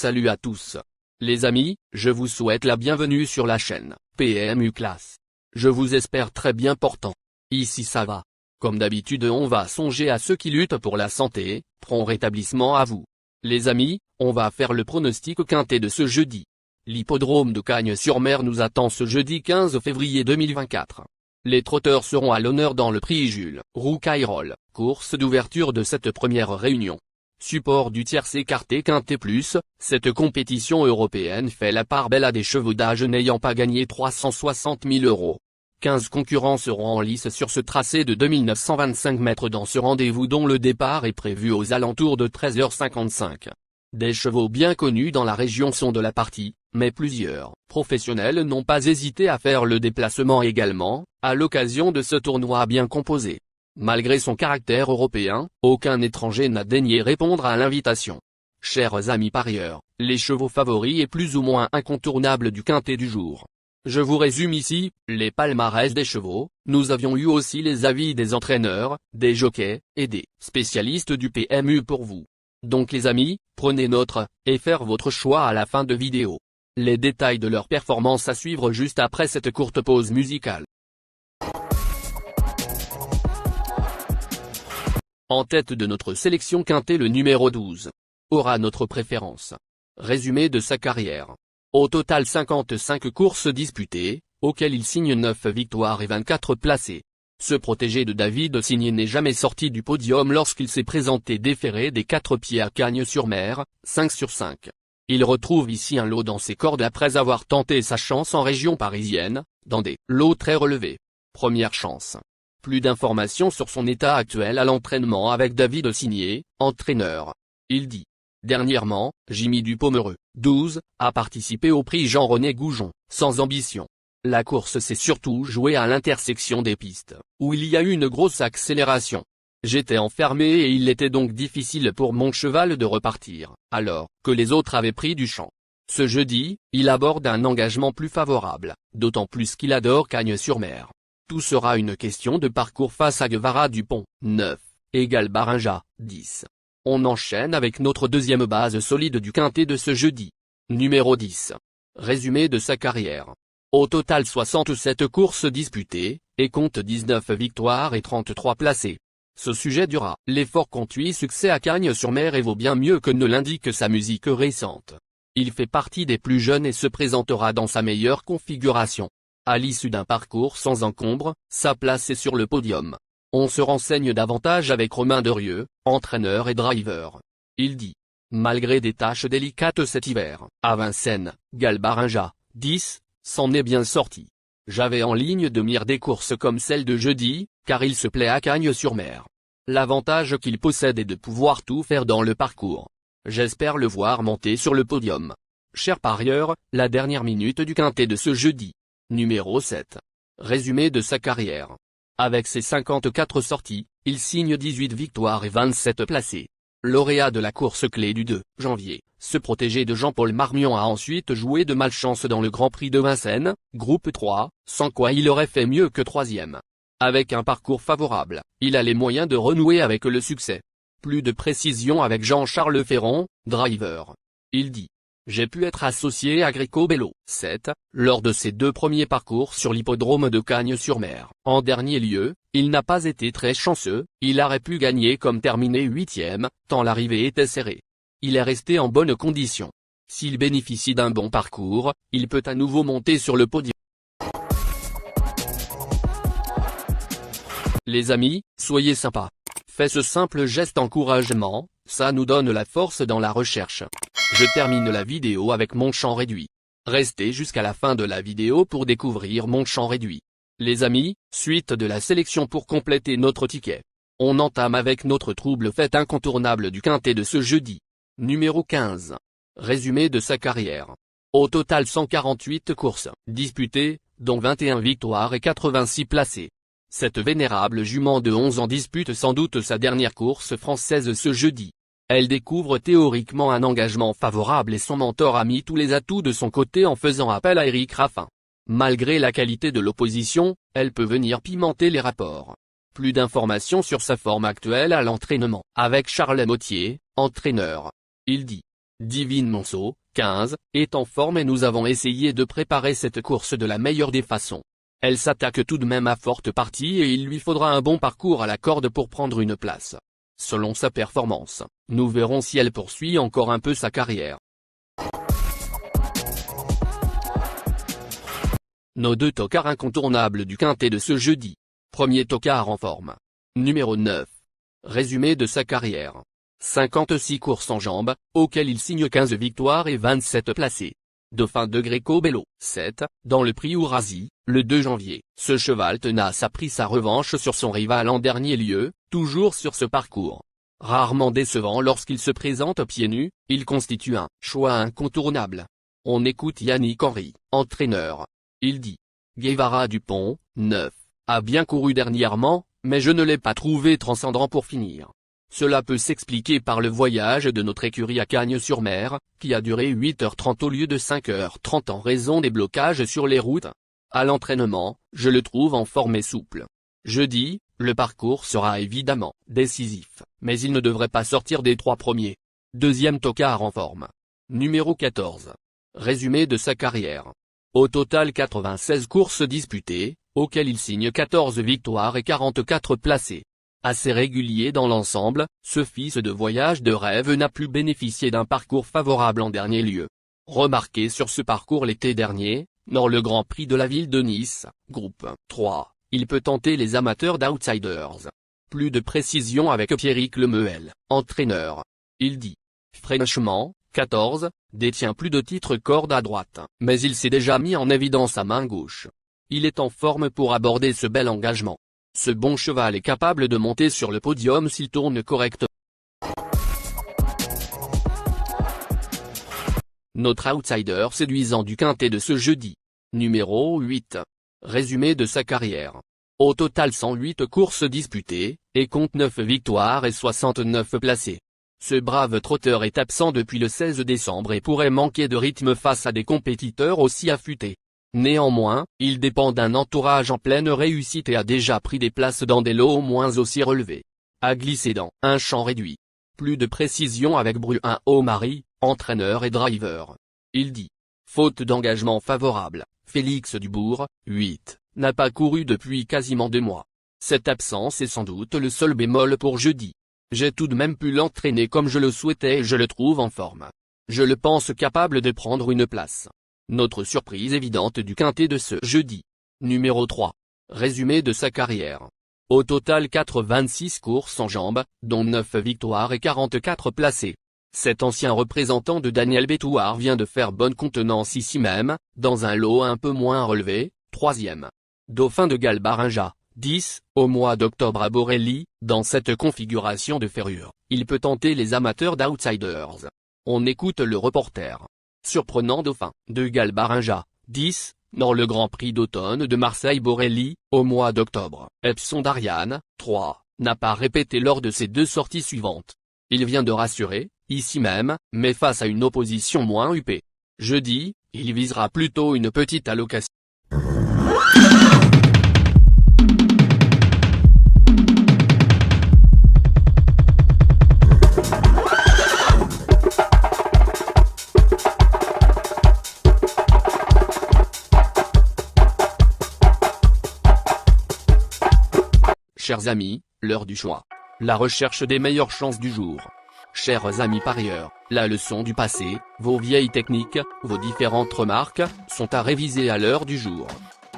Salut à tous. Les amis, je vous souhaite la bienvenue sur la chaîne PMU Classe. Je vous espère très bien portant. Ici ça va. Comme d'habitude on va songer à ceux qui luttent pour la santé, prompt rétablissement à vous. Les amis, on va faire le pronostic quintet de ce jeudi. L'hippodrome de Cagnes-sur-Mer nous attend ce jeudi 15 février 2024. Les trotteurs seront à l'honneur dans le prix Jules Roucayrol, course d'ouverture de cette première réunion. Support du tierce écarté quintet plus, cette compétition européenne fait la part belle à des chevaux d'âge n'ayant pas gagné 360 000 €. 15 concurrents seront en lice sur ce tracé de 2925 mètres dans ce rendez-vous dont le départ est prévu aux alentours de 13h55. Des chevaux bien connus dans la région sont de la partie, mais plusieurs professionnels n'ont pas hésité à faire le déplacement également, à l'occasion de ce tournoi bien composé. Malgré son caractère européen, aucun étranger n'a daigné répondre à l'invitation. Chers amis parieurs, les chevaux favoris et plus ou moins incontournables du quintet du jour. Je vous résume ici, les palmarès des chevaux. Nous avions eu aussi les avis des entraîneurs, des jockeys, et des spécialistes du PMU pour vous. Donc les amis, prenez note, et faire votre choix à la fin de vidéo. Les détails de leur performance à suivre juste après cette courte pause musicale. En tête de notre sélection quintet le numéro 12. Aura notre préférence. Résumé de sa carrière. Au total 55 courses disputées, auxquelles il signe 9 victoires et 24 placés. Ce protégé de David Signé n'est jamais sorti du podium lorsqu'il s'est présenté déféré des 4 pieds à Cagnes-sur-Mer, 5 sur 5. Il retrouve ici un lot dans ses cordes après avoir tenté sa chance en région parisienne, dans des lots très relevés. Première chance. Plus d'informations sur son état actuel à l'entraînement avec David Signé, entraîneur. Il dit. Dernièrement, Jimmy Dupomereux, 12, a participé au prix Jean-René Goujon, sans ambition. La course s'est surtout jouée à l'intersection des pistes, où il y a eu une grosse accélération. J'étais enfermé et il était donc difficile pour mon cheval de repartir, alors que les autres avaient pris du champ. Ce jeudi, il aborde un engagement plus favorable, d'autant plus qu'il adore Cagnes-sur-Mer. Tout sera une question de parcours face à Guevara Dupont, 9, égale Barinja, 10. On enchaîne avec notre deuxième base solide du quintet de ce jeudi. Numéro 10. Résumé de sa carrière. Au total 67 courses disputées, et compte 19 victoires et 33 placés. Ce sujet dura. L'effort compte 8 succès à Cagnes-sur-Mer et vaut bien mieux que ne l'indique sa musique récente. Il fait partie des plus jeunes et se présentera dans sa meilleure configuration. À l'issue d'un parcours sans encombre, sa place est sur le podium. On se renseigne davantage avec Romain Derieux, entraîneur et driver. Il dit. Malgré des tâches délicates cet hiver, à Vincennes, Galbarinja, 10, s'en est bien sorti. J'avais en ligne de mire des courses comme celle de jeudi, car il se plaît à Cagnes-sur-Mer. L'avantage qu'il possède est de pouvoir tout faire dans le parcours. J'espère le voir monter sur le podium. Chers parieurs, la dernière minute du quintet de ce jeudi. Numéro 7. Résumé de sa carrière. Avec ses 54 sorties, il signe 18 victoires et 27 placés. Lauréat de la course clé du 2 janvier, ce protégé de Jean-Paul Marmion a ensuite joué de malchance dans le Grand Prix de Vincennes, groupe 3, sans quoi il aurait fait mieux que 3e. Avec un parcours favorable, il a les moyens de renouer avec le succès. Plus de précision avec Jean-Charles Ferron, driver. Il dit. J'ai pu être associé à Greco Bello, 7, lors de ses 2 premiers parcours sur l'hippodrome de Cagnes-sur-Mer. En dernier lieu, il n'a pas été très chanceux, il aurait pu gagner comme terminé 8e, tant l'arrivée était serrée. Il est resté en bonne condition. S'il bénéficie d'un bon parcours, il peut à nouveau monter sur le podium. Les amis, soyez sympas. Faites ce simple geste encouragement, ça nous donne la force dans la recherche. Je termine la vidéo avec mon champ réduit. Restez jusqu'à la fin de la vidéo pour découvrir mon champ réduit. Les amis, suite de la sélection pour compléter notre ticket. On entame avec notre trouble fête incontournable du quintet de ce jeudi. Numéro 15. Résumé de sa carrière. Au total 148 courses disputées, dont 21 victoires et 86 placés. Cette vénérable jument de 11 ans dispute sans doute sa dernière course française ce jeudi. Elle découvre théoriquement un engagement favorable et son mentor a mis tous les atouts de son côté en faisant appel à Éric Raffin. Malgré la qualité de l'opposition, elle peut venir pimenter les rapports. Plus d'informations sur sa forme actuelle à l'entraînement, avec Charles Motier, entraîneur. Il dit. Divine Monceau, 15, est en forme et nous avons essayé de préparer cette course de la meilleure des façons. Elle s'attaque tout de même à forte partie et il lui faudra un bon parcours à la corde pour prendre une place. Selon sa performance, nous verrons si elle poursuit encore un peu sa carrière. Nos deux tocards incontournables du quintet de ce jeudi. Premier tocard en forme. Numéro 9. Résumé de sa carrière. 56 courses en jambes, auxquelles il signe 15 victoires et 27 placés. Dauphin de Greco-Bello, 7, dans le prix Ourasi, le 2 janvier. Ce cheval tenace a pris sa revanche sur son rival en dernier lieu, toujours sur ce parcours. Rarement décevant lorsqu'il se présente pieds nus, il constitue un choix incontournable. On écoute Yannick Henry, entraîneur. Il dit: Guevara Dupont, 9, a bien couru dernièrement, mais je ne l'ai pas trouvé transcendant pour finir. Cela peut s'expliquer par le voyage de notre écurie à Cagnes-sur-Mer, qui a duré 8h30 au lieu de 5h30 en raison des blocages sur les routes. À l'entraînement, je le trouve en forme et souple. Jeudi, le parcours sera évidemment décisif, mais il ne devrait pas sortir des 3 premiers. Deuxième tocard en forme. Numéro 14. Résumé de sa carrière. Au total 96 courses disputées, auxquelles il signe 14 victoires et 44 placés. Assez régulier dans l'ensemble, ce fils de voyage de rêve n'a plus bénéficié d'un parcours favorable en dernier lieu. Remarqué sur ce parcours l'été dernier, dans le Grand Prix de la ville de Nice, groupe 3, il peut tenter les amateurs d'outsiders. Plus de précision avec Pierrick Lemuel, entraîneur. Il dit: Franchement, 14, détient plus de titres corde à droite, mais il s'est déjà mis en évidence à main gauche. Il est en forme pour aborder ce bel engagement. Ce bon cheval est capable de monter sur le podium s'il tourne correctement. Notre outsider séduisant du quintet de ce jeudi. Numéro 8. Résumé de sa carrière. Au total 108 courses disputées, et compte 9 victoires et 69 placés. Ce brave trotteur est absent depuis le 16 décembre et pourrait manquer de rythme face à des compétiteurs aussi affûtés. Néanmoins, il dépend d'un entourage en pleine réussite et a déjà pris des places dans des lots au moins aussi relevés. A glissé dans un champ réduit. Plus de précision avec Bruin O'Mari, entraîneur et driver. Il dit: Faute d'engagement favorable, Félix Dubourg, 8, n'a pas couru depuis quasiment 2 mois. Cette absence est sans doute le seul bémol pour jeudi. J'ai tout de même pu l'entraîner comme je le souhaitais et je le trouve en forme. Je le pense capable de prendre une place. Notre surprise évidente du quintet de ce jeudi. Numéro 3. Résumé de sa carrière. Au total 86 courses en jambes, dont 9 victoires et 44 placés. Cet ancien représentant de Daniel Bétouard vient de faire bonne contenance ici même, dans un lot un peu moins relevé, 3e. Dauphin de Galbarinja, 10, au mois d'octobre à Borelli, dans cette configuration de ferrure, il peut tenter les amateurs d'outsiders. On écoute le reporter. Surprenant dauphin, de Galbarinja, 10, dans le Grand Prix d'automne de Marseille-Borelli, au mois d'octobre. Epson d'Ariane, 3, n'a pas répété lors de ses 2 sorties suivantes. Il vient de rassurer, ici même, mais face à une opposition moins huppée. Jeudi, il visera plutôt une petite allocation. Chers amis, l'heure du choix. La recherche des meilleures chances du jour. Chers amis parieurs, la leçon du passé, vos vieilles techniques, vos différentes remarques, sont à réviser à l'heure du jour.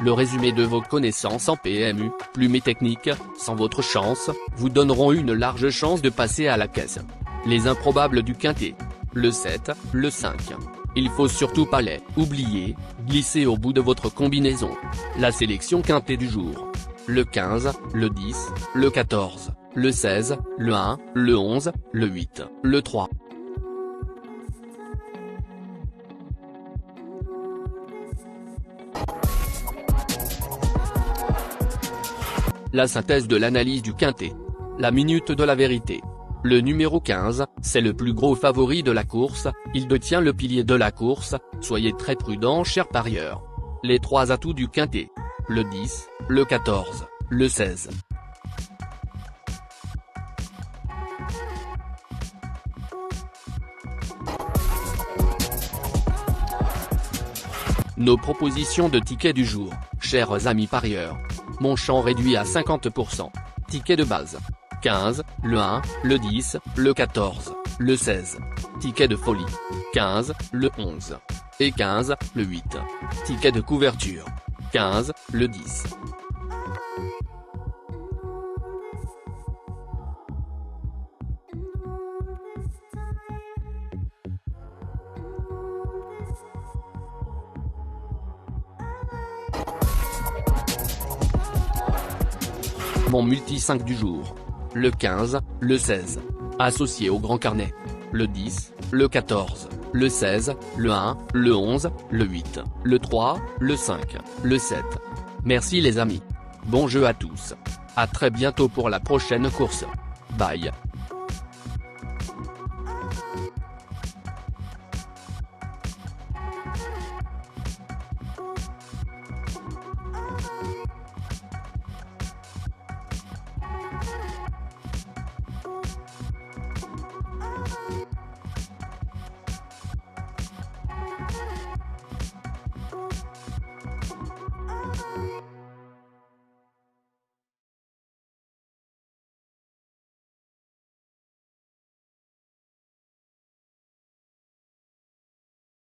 Le résumé de vos connaissances en PMU, plumes et techniques, sans votre chance, vous donneront une large chance de passer à la caisse. Les improbables du quintet. Le 7, le 5. Il faut surtout pas les oublier, glisser au bout de votre combinaison. La sélection quintet du jour. Le 15, le 10, le 14, le 16, le 1, le 11, le 8, le 3. La synthèse de l'analyse du quintet. La minute de la vérité. Le numéro 15, c'est le plus gros favori de la course, il détient le pilier de la course, soyez très prudents chers parieurs. Les 3 atouts du quintet. Le 10, le 14, le 16. Nos propositions de tickets du jour, chers amis parieurs. Mon champ réduit à 50%. Ticket de base. 15, le 1, le 10, le 14, le 16. Ticket de folie. 15, le 11. Et 15, le 8. Ticket de couverture. 15, le 10. Mon multi 5 du jour. Le 15, le 16. Associé au grand carnet. Le 10, le 14, le 16, le 1, le 11, le 8, le 3, le 5, le 7. Merci les amis. Bon jeu à tous. À très bientôt pour la prochaine course. Bye.